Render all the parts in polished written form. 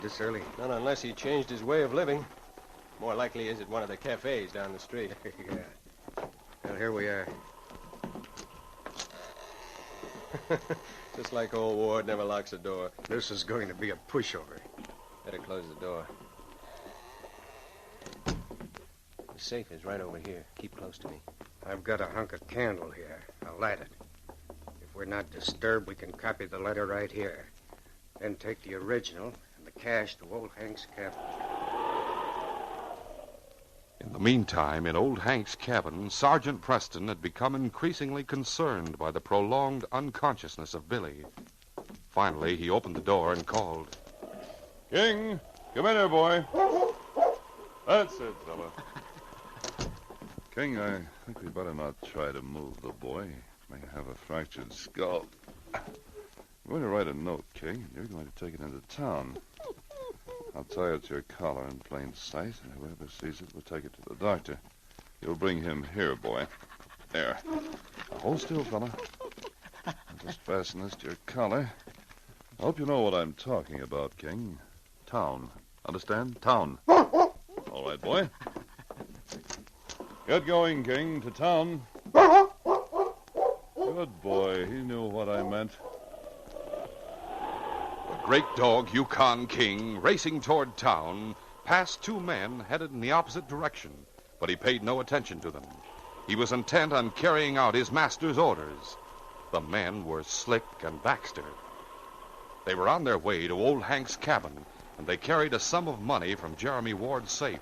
this early. Not unless he changed his way of living. More likely is at one of the cafes down the street. Yeah. Well, here we are. Just like old Ward never locks the door. This is going to be a pushover. Better close the door. The safe is right over here. Keep close to me. I've got a hunk of candle here. I'll light it. If we're not disturbed, we can copy the letter right here. Then take the original and the cash to old Hank's cabin. In the meantime, in old Hank's cabin, Sergeant Preston had become increasingly concerned by the prolonged unconsciousness of Billy. Finally, he opened the door and called. King, come in here, boy. That's it, fella. King, I think we better not try to move the boy. He may have a fractured skull. I'm going to write a note, King. You're going to take it into town. I'll tie it to your collar in plain sight, and whoever sees it will take it to the doctor. You'll bring him here, boy. There. Now, hold still, fella. I'll just fasten this to your collar. I hope you know what I'm talking about, King. Town. Understand? Town. All right, boy. Get going, King. To town. Good boy. He knew what I meant. The great dog, Yukon King, racing toward town, passed two men headed in the opposite direction, but he paid no attention to them. He was intent on carrying out his master's orders. The men were Slick and Baxter. They were on their way to old Hank's cabin, and they carried a sum of money from Jeremy Ward's safe.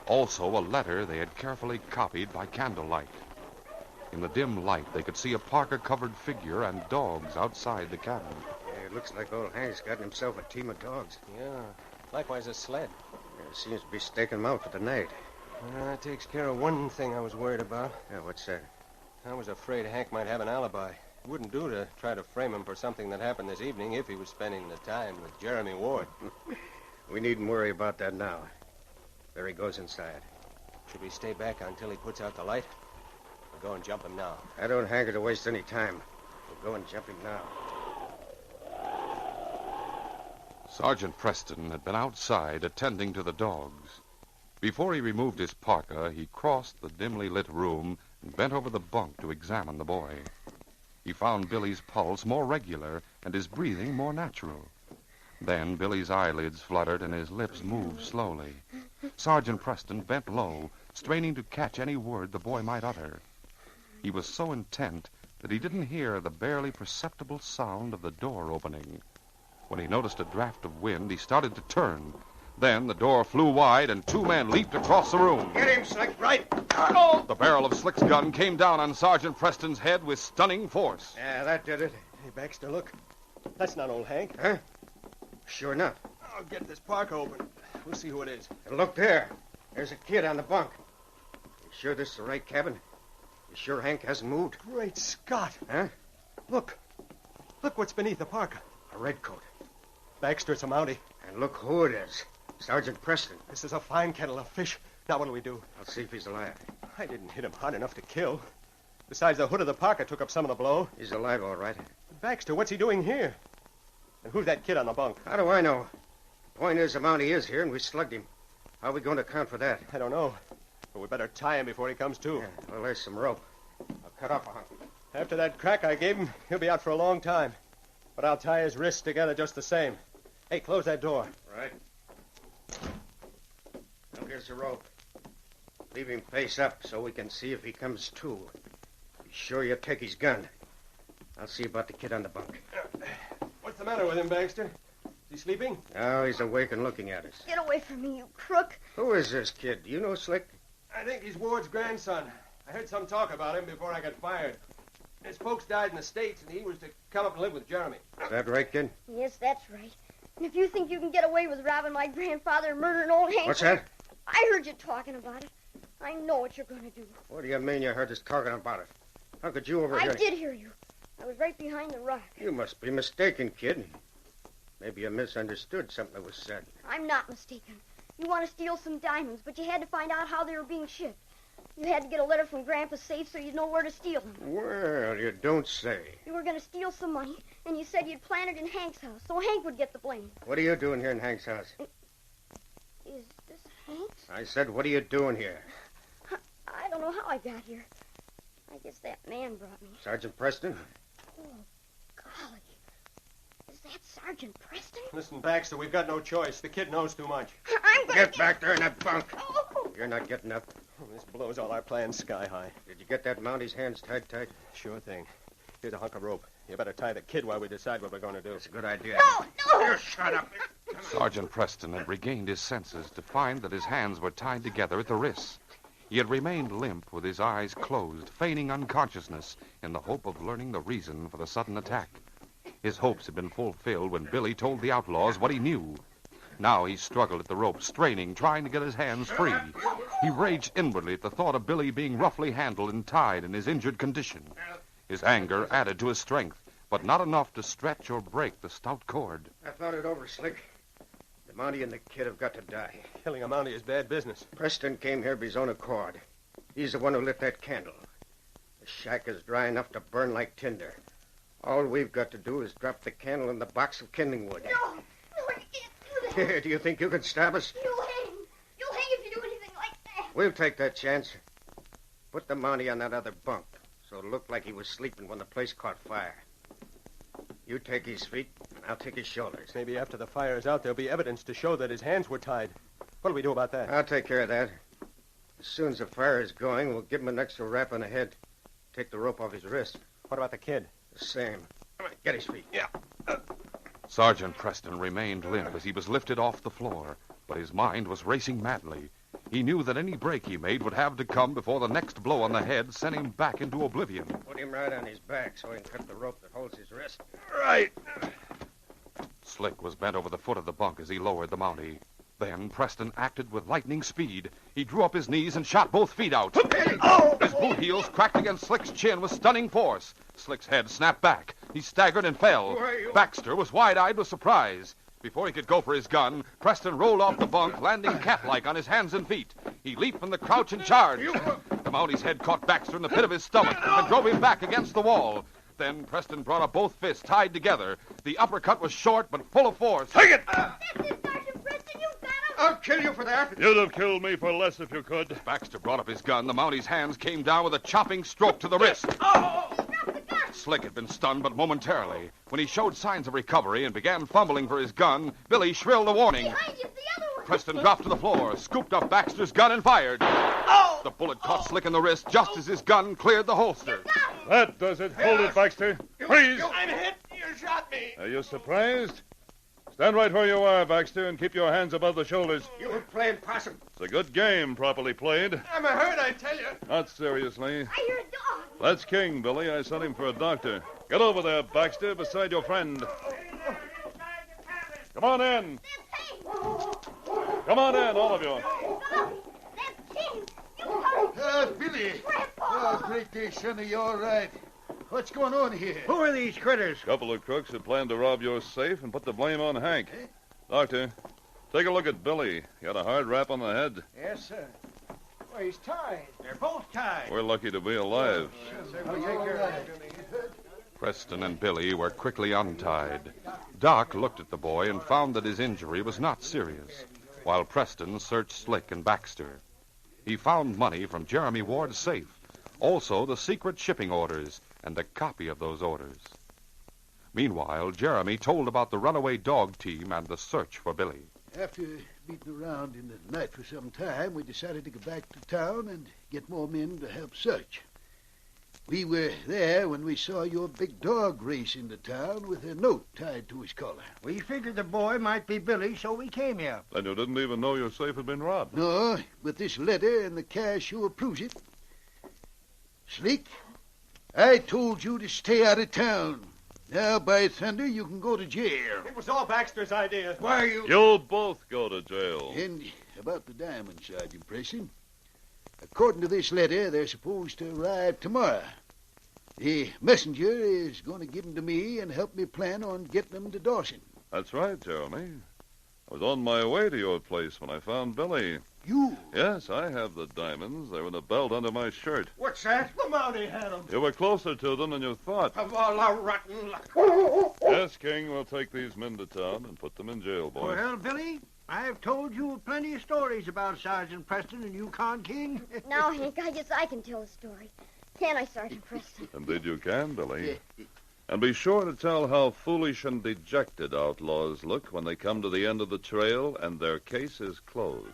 Also, a letter they had carefully copied by candlelight. In the dim light, they could see a parka-covered figure and dogs outside the cabin. It looks like old Hank's gotten himself a team of dogs. Yeah. Likewise a sled. Seems to be staking them out for the night. That takes care of one thing I was worried about. Yeah, what's that? I was afraid Hank might have an alibi. It wouldn't do to try to frame him for something that happened this evening if he was spending the time with Jeremy Ward. We needn't worry about that now. There he goes inside. Should we stay back until he puts out the light? We'll go and jump him now. I don't hanker to waste any time. We'll go and jump him now. Sergeant Preston had been outside attending to the dogs. Before he removed his parka, he crossed the dimly lit room and bent over the bunk to examine the boy. He found Billy's pulse more regular and his breathing more natural. Then Billy's eyelids fluttered and his lips moved slowly. Sergeant Preston bent low, straining to catch any word the boy might utter. He was so intent that he didn't hear the barely perceptible sound of the door opening. When he noticed a draft of wind, he started to turn. Then the door flew wide and two men leaped across the room. Get him, Slick, right? The barrel of Slick's gun came down on Sergeant Preston's head with stunning force. Yeah, that did it. Hey, Baxter, look. That's not old Hank. Huh? Sure enough. I'll get this parka open. We'll see who it is. And look there. There's a kid on the bunk. You sure this is the right cabin? You sure Hank hasn't moved? Great Scott. Huh? Look. Look what's beneath the parka. A redcoat. Baxter, it's a Mountie. And look who it is. Sergeant Preston. This is a fine kettle of fish. Now what'll we do? I'll see if he's alive. I didn't hit him hard enough to kill. Besides, the hood of the parka took up some of the blow. He's alive, all right. Baxter, what's he doing here? And who's that kid on the bunk? How do I know? The point is, the Mountie is here, and we slugged him. How are we going to account for that? I don't know. But we better tie him before he comes to. Yeah, well, there's some rope. I'll cut off a hunk. After that crack I gave him, he'll be out for a long time. But I'll tie his wrists together just the same. Hey, close that door. Right. Now, here's the rope. Leave him face up so we can see if he comes to. Be sure you take his gun. I'll see about the kid on the bunk. What's the matter with him, Baxter? Is he sleeping? Oh, he's awake and looking at us. Get away from me, you crook. Who is this kid? Do you know Slick? I think he's Ward's grandson. I heard some talk about him before I got fired. His folks died in the States, and he was to come up and live with Jeremy. Is that right, kid? Yes, that's right. And if you think you can get away with robbing my grandfather and murdering old Hank... What's that? I heard you talking about it. I know what you're going to do. What do you mean you heard us talking about it? How could you overhear? I did hear you. I was right behind the rock. You must be mistaken, kid. Maybe you misunderstood something that was said. I'm not mistaken. You want to steal some diamonds, but you had to find out how they were being shipped. You had to get a letter from Grandpa's safe so you'd know where to steal them. Well, you don't say. You were going to steal some money, and you said you'd plant it in Hank's house, so Hank would get the blame. What are you doing here in Hank's house? Is this Hank's? I said, what are you doing here? I don't know how I got here. I guess that man brought me. Sergeant Preston? Oh, golly. Is that Sergeant Preston? Listen, Baxter, we've got no choice. The kid knows too much. I'm going to Get back there in that bunk. Oh. You're not getting up. This blows all our plans sky high. Did you get that Mounty's hands tied tight? Sure thing. Here's a hunk of rope. You better tie the kid while we decide what we're going to do. That's a good idea. No! You shut up. Sergeant Preston had regained his senses to find that his hands were tied together at the wrists. He had remained limp with his eyes closed, feigning unconsciousness in the hope of learning the reason for the sudden attack. His hopes had been fulfilled when Billy told the outlaws what he knew. Now he struggled at the rope, straining, trying to get his hands free. He raged inwardly at the thought of Billy being roughly handled and tied in his injured condition. His anger added to his strength, but not enough to stretch or break the stout cord. I thought it over, Slick. The Mounty and the kid have got to die. Killing a Mountie is bad business. Preston came here of his own accord. He's the one who lit that candle. The shack is dry enough to burn like tinder. All we've got to do is drop the candle in the box of kindling wood. No, you can't do that. Do you think you can stop us? You'll hang. You'll hang if you do anything like that. We'll take that chance. Put the Mounty on that other bunk so it'll look like he was sleeping when the place caught fire. You take his feet, and I'll take his shoulders. Maybe after the fire's out, there'll be evidence to show that his hands were tied. What'll we do about that? I'll take care of that. As soon as the fire is going, we'll give him an extra rap on the head. Take the rope off his wrist. What about the kid? The same. Come on, get his feet. Yeah. Sergeant Preston remained limp as he was lifted off the floor, but his mind was racing madly. He knew that any break he made would have to come before the next blow on the head sent him back into oblivion. Put him right on his back so he can cut the rope that holds his wrist. Right. Slick was bent over the foot of the bunk as he lowered the Mountie. Then Preston acted with lightning speed. He drew up his knees and shot both feet out. His boot heels cracked against Slick's chin with stunning force. Slick's head snapped back. He staggered and fell. Baxter was wide-eyed with surprise. Before he could go for his gun, Preston rolled off the bunk, landing cat-like on his hands and feet. He leaped from the crouch and charged. The Mountie's head caught Baxter in the pit of his stomach and drove him back against the wall. Then Preston brought up both fists tied together. The uppercut was short but full of force. Take it! That's it, Sergeant Preston. You've got him. I'll kill you for that. You'd have killed me for less if you could. Baxter brought up his gun. The Mountie's hands came down with a chopping stroke to the wrist. Slick had been stunned but momentarily. When he showed signs of recovery and began fumbling for his gun, Billy shrilled a warning. Behind you, the other one. Preston dropped to the floor, scooped up Baxter's gun, and fired. The bullet caught Slick in the wrist just as his gun cleared the holster. That does it. Hold it, Baxter. Freeze! I'm hit. You shot me. Are you surprised? Stand right where you are, Baxter, and keep your hands above the shoulders. You were playing possum. It's a good game, properly played. I'm hurt, I tell you. Not seriously. I hear a dog. That's King, Billy. I sent him for a doctor. Get over there, Baxter, beside your friend. Come on in. That's Hank. Come on in, all of you. Golly, that's King. You come. Billy. Grandpa. Great day, Sonny. You all right? What's going on here? Who are these critters? Couple of crooks had planned to rob your safe and put the blame on Hank. Doctor, take a look at Billy. He had a hard rap on the head. Yes, sir. Well, he's tied. They're both tied. We're lucky to be alive. Preston and Billy were quickly untied. Doc looked at the boy and found that his injury was not serious, while Preston searched Slick and Baxter. He found money from Jeremy Ward's safe, also the secret shipping orders and a copy of those orders. Meanwhile, Jeremy told about the runaway dog team and the search for Billy. After beating around in the night for some time, we decided to go back to town and get more men to help search. We were there when we saw your big dog race into town with a note tied to his collar. We figured the boy might be Billy, so we came here. Then you didn't even know your safe had been robbed. No, but this letter and the cash sure proves it. Slick, I told you to stay out of town. Now, by thunder, you can go to jail. It was all Baxter's idea. Why are you... You'll both go to jail. And about the diamonds, Sergeant Preston. According to this letter, they're supposed to arrive tomorrow. The messenger is going to give them to me and help me plan on getting them to Dawson. That's right, Jeremy. I was on my way to your place when I found Billy. You? Yes, I have the diamonds. They're in a belt under my shirt. What's that? The Mountie had them. You were closer to them than you thought. Of all our rotten luck. Yes, King, we'll take these men to town and put them in jail, boy. Well, Billy, I've told you plenty of stories about Sergeant Preston and Yukon King. Now, Hank, I guess I can tell a story. Can I, Sergeant Preston? Indeed you can, Billy. And be sure to tell how foolish and dejected outlaws look when they come to the end of the trail and their case is closed.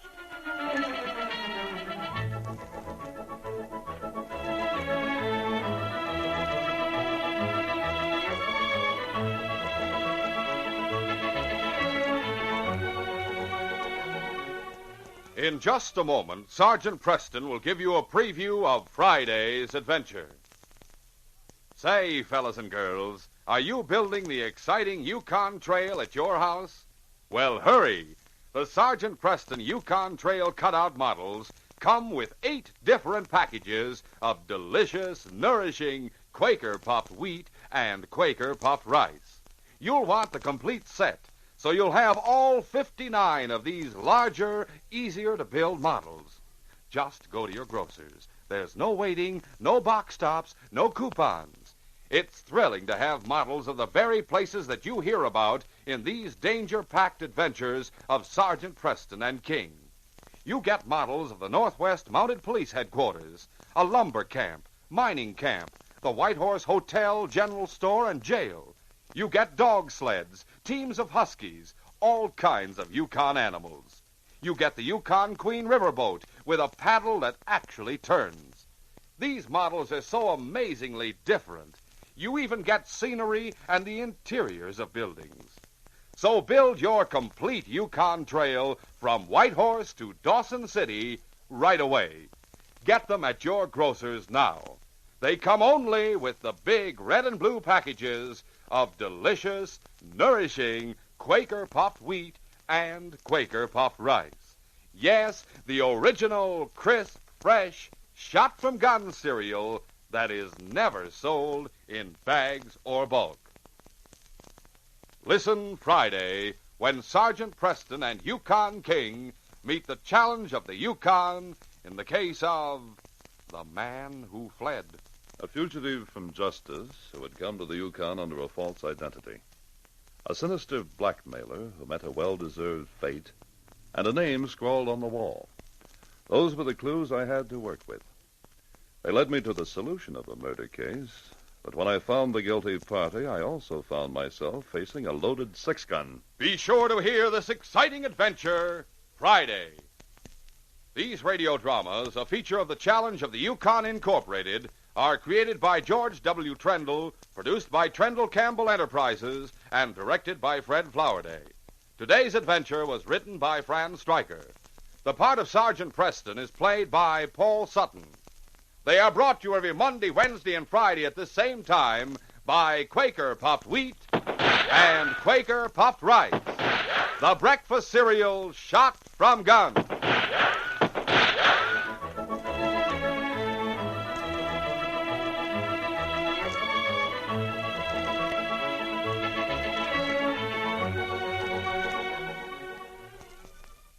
In just a moment, Sergeant Preston will give you a preview of Friday's adventure. Say, fellas and girls, are you building the exciting Yukon Trail at your house? Well, hurry. The Sergeant Preston Yukon Trail cutout models come with 8 different packages of delicious, nourishing Quaker puffed wheat and Quaker puffed rice. You'll want the complete set, so you'll have all 59 of these larger, easier-to-build models. Just go to your grocer's. There's no waiting, no box tops, no coupons. It's thrilling to have models of the very places that you hear about in these danger-packed adventures of Sergeant Preston and King. You get models of the Northwest Mounted Police Headquarters, a lumber camp, mining camp, the White Horse Hotel, General Store, and jail. You get dog sleds, teams of huskies, all kinds of Yukon animals. You get the Yukon Queen riverboat with a paddle that actually turns. These models are so amazingly different. You even get scenery and the interiors of buildings. So build your complete Yukon Trail from Whitehorse to Dawson City right away. Get them at your grocer's now. They come only with the big red and blue packages of delicious, nourishing Quaker puffed wheat and Quaker puffed rice. Yes, the original, crisp, fresh, shot-from-gun cereal that is never sold in bags or bulk. Listen Friday when Sergeant Preston and Yukon King meet the challenge of the Yukon in the case of the man who fled. A fugitive from justice who had come to the Yukon under a false identity. A sinister blackmailer who met a well-deserved fate, and a name scrawled on the wall. Those were the clues I had to work with. They led me to the solution of the murder case, but when I found the guilty party, I also found myself facing a loaded 6-gun. Be sure to hear this exciting adventure Friday. These radio dramas, a feature of the Challenge of the Yukon Incorporated, are created by George W. Trendle, produced by Trendle Campbell Enterprises, and directed by Fred Flowerday. Today's adventure was written by Fran Stryker. The part of Sergeant Preston is played by Paul Sutton. They are brought to you every Monday, Wednesday, and Friday at the same time by Quaker Puffed Wheat and Quaker Puffed Rice, the breakfast cereal shot from guns.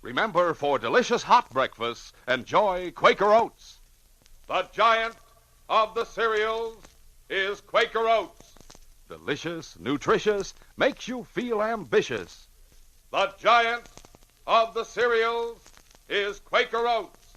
Remember, for delicious hot breakfasts, enjoy Quaker Oats. The giant of the cereals is Quaker Oats. Delicious, nutritious, makes you feel ambitious. The giant of the cereals is Quaker Oats.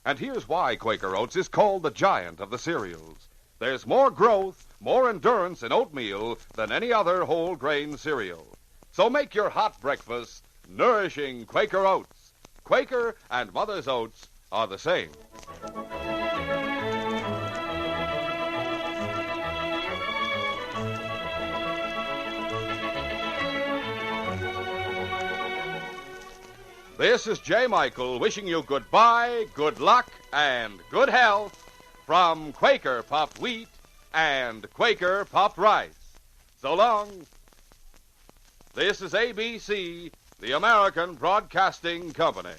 And here's why Quaker Oats is called the giant of the cereals. There's more growth, more endurance in oatmeal than any other whole grain cereal. So make your hot breakfast nourishing Quaker Oats. Quaker and Mother's Oats are the same. This is J. Michael wishing you goodbye, good luck, and good health from Quaker Puffed Wheat and Quaker Puffed Rice. So long. This is ABC, the American Broadcasting Company.